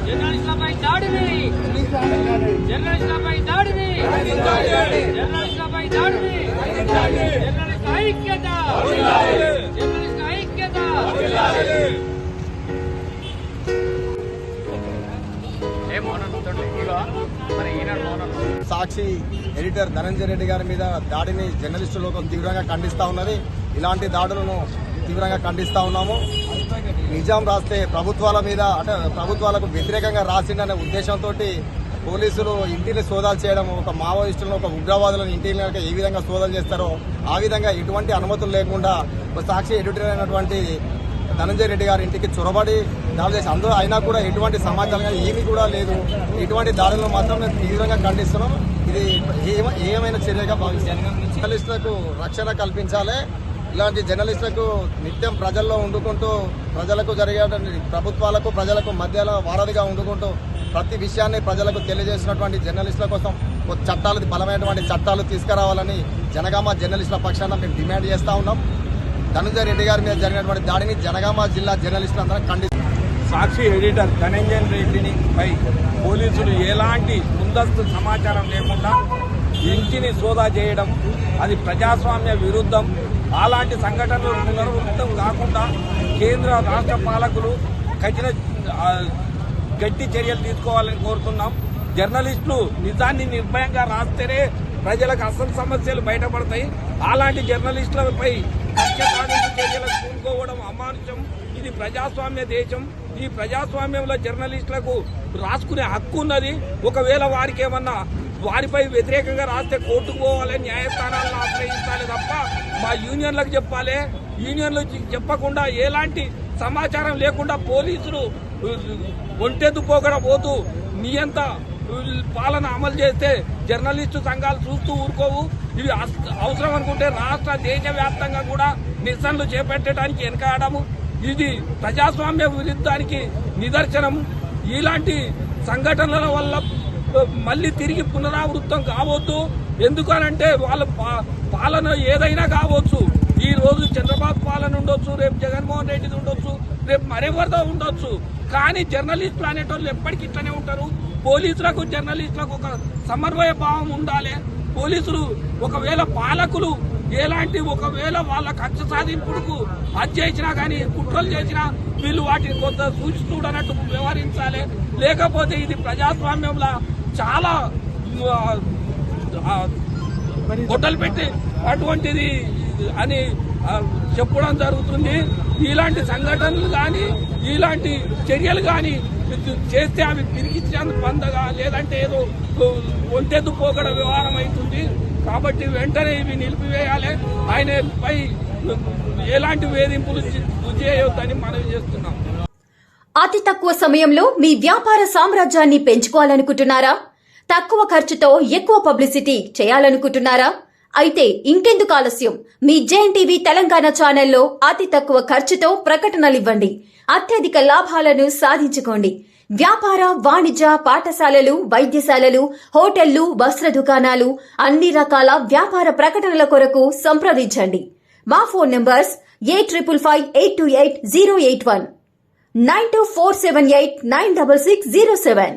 జర్నలిస్టులపై దాడిని జర్నలిస్టులపై దాడిని జర్నలిస్టులపై దాడిని జర్నలిస్టు ఐక్యత జర్నలిస్టు ఐక్యత. సాక్షి ఎడిటర్ ధనంజయ రెడ్డి గారి మీద దాడిని జర్నలిస్టు లోకం తీవ్రంగా ఖండిస్తా ఉన్నది. ఇలాంటి దాడులను తీవ్రంగా ఖండిస్తా ఉన్నాము. నిజాం రాస్తే ప్రభుత్వాల మీద అంటే ప్రభుత్వాలకు వ్యతిరేకంగా రాసిందనే ఉద్దేశంతో పోలీసులు ఇంటిని సోదాలు చేయడం, ఒక మావోయిస్టులను ఒక ఉగ్రవాదులను ఇంటిని ఏ విధంగా సోదాలు చేస్తారో ఆ విధంగా ఎటువంటి అనుమతులు లేకుండా సాక్షి ఎడిటర్ అయినటువంటి ధనంజయ రెడ్డి గారి ఇంటికి చొరబడి దాడి చేసి అందులో అయినా కూడా ఎటువంటి సమాచారం ఏమీ కూడా లేదు. ఇటువంటి దాడులను మాత్రం మేము తీవ్రంగా ఖండిస్తున్నాం. ఇది ఏమైనా చర్యగా భావిస్తాం. జర్నలిస్టులకు రక్షణ కల్పించాలి. ఇలాంటి జర్నలిస్టులకు నిత్యం ప్రజల్లో ఉండుకుంటూ ప్రజలకు జరిగే ప్రభుత్వాలకు ప్రజలకు మధ్యలో వారధిగా ఉండుకుంటూ ప్రతి విషయాన్ని ప్రజలకు తెలియజేసినటువంటి జర్నలిస్టుల కోసం చట్టాలు బలమైనటువంటి చట్టాలు తీసుకురావాలని జనగామ జర్నలిస్టుల పక్షాన మేము డిమాండ్ చేస్తా ఉన్నాం. ధనంజయ రెడ్డి గారి మీద జరిగినటువంటి దాడిని జనగామ జిల్లా జర్నలిస్టులు అందరం ఖండిస్తున్నాం. సాక్షి ఎడిటర్ ధనంజయ రెడ్డిని పై పోలీసులు ఎలాంటి ముందస్తు సమాచారం లేకుండా ఇంటిని సోదా చేయడం అది ప్రజాస్వామ్య విరుద్ధం. అలాంటి సంఘటనలు పునరావృతం కాకుండా కేంద్ర రాష్ట్ర పాలకులు గట్టి చర్యలు తీసుకోవాలని కోరుతున్నాం. జర్నలిస్టులు నిజాన్ని నిర్భయంగా రాస్తేనే ప్రజలకు అసలు సమస్యలు బయటపడతాయి. అలాంటి జర్నలిస్టులపై కక్ష సాధింపు చర్యలకు కూనుకోవడం అమానుషం. ఇది ప్రజాస్వామ్య దేశం. ఈ ప్రజాస్వామ్యంలో జర్నలిస్టులకు రాసుకునే హక్కు ఉన్నది. ఒకవేళ వారికి ఏమన్నా వారిపై వ్యతిరేకంగా రాస్తే కోర్టుకు పోవాలి, న్యాయస్థానాలను ఆశ్రయించాలి తప్ప మా యూనియన్లకు చెప్పాలి. యూనియన్లు చెప్పకుండా ఎలాంటి సమాచారం లేకుండా పోలీసులు ఒంటెద్దు పోగడ పోతూ నియంత పాలన అమలు చేస్తే జర్నలిస్టు సంఘాలు చూస్తూ ఊరుకోవు. ఇవి అవసరం అనుకుంటే రాష్ట్ర దేశవ్యాప్తంగా కూడా నిరసనలు చేపట్టడానికి వెనకాడము. ఇది ప్రజాస్వామ్య విరుద్ధానికి నిదర్శనం. ఇలాంటి సంఘటనల వల్ల మళ్ళీ తిరిగి పునరావృతం కావద్దు. ఎందుకనంటే వాళ్ళ పాలన ఏదైనా కావచ్చు. ఈ రోజు చంద్రబాబు పాలన ఉండొచ్చు, రేపు జగన్మోహన్ రెడ్డిది ఉండొచ్చు, రేపు మరెవరిదో ఉండొచ్చు. కానీ జర్నలిస్టులు అనేటోళ్ళు ఎప్పటికీ ఇట్లనే ఉంటారు. పోలీసులకు జర్నలిస్టులకు ఒక సమన్వయ భావం ఉండాలి. పోలీసులు ఒకవేళ పాలకులు ఒకవేళ వాళ్ళ కక్ష సాధింపుడుకు అది చేసినా కానీ కుట్రలు చేసినా వీళ్ళు వాటిని కొంత సూచి చూడనట్టు వ్యవహరించాలి. లేకపోతే ఇది ప్రజాస్వామ్యంలో చాలా గొడ్డలు పెట్టి అటువంటిది అని చెప్పడం జరుగుతుంది. ఇలాంటి సంఘటనలు కానీ ఇలాంటి చర్యలు కానీ చేస్తే అవి తిరిగిచ్చేందు పొందగా లేదంటే ఏదో ఒంటెద్దు పోగడ వ్యవహారం అవుతుంది. కాబట్టి వెంటనే ఇవి నిలిపివేయాలి. ఆయనపై ఎలాంటి వేధింపులు చేయొద్దని మనవి చేస్తున్నాం. అతి తక్కువ సమయంలో మీ వ్యాపార సామ్రాజ్యాన్ని పెంచుకోవాలనుకుంటున్నారా? తక్కువ ఖర్చుతో ఎక్కువ పబ్లిసిటీ చేయాలనుకుంటున్నారా? అయితే ఇంకెందుకు ఆలస్యం? మీ జేఎన్టీవీ తెలంగాణ ఛానల్లో అతి తక్కువ ఖర్చుతో ప్రకటనలివ్వండి. అత్యధిక లాభాలను సాధించుకోండి. వ్యాపార, వాణిజ్య, పాఠశాలలు, వైద్యశాలలు, హోటళ్లు, వస్త్ర దుకాణాలు, అన్ని రకాల వ్యాపార ప్రకటనల కొరకు సంప్రదించండి. మా ఫోన్ నంబర్స్ 8558288081 9247896607.